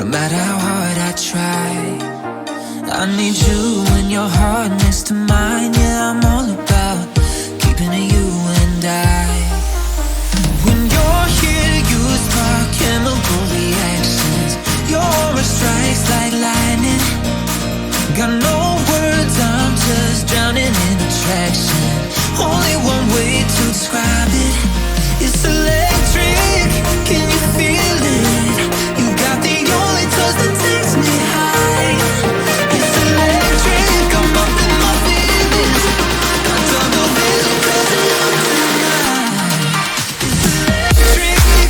matter how hard I try. I need you and your heart next to mine. Yeah, I'm all about keeping it you and I. When you're here, you spark chemical reactions. Your aura strikes like lightning. Got no words, I'm just drowning in attraction. Only one way to describe it. It's electric, can you feel it? You got the only touch that takes me high. It's electric, I'm up in my feelings. Got double vision 'cause I'm up tonight. It's electric.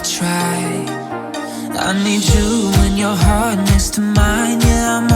try. I need you and your heart next to mine. Yeah, I'm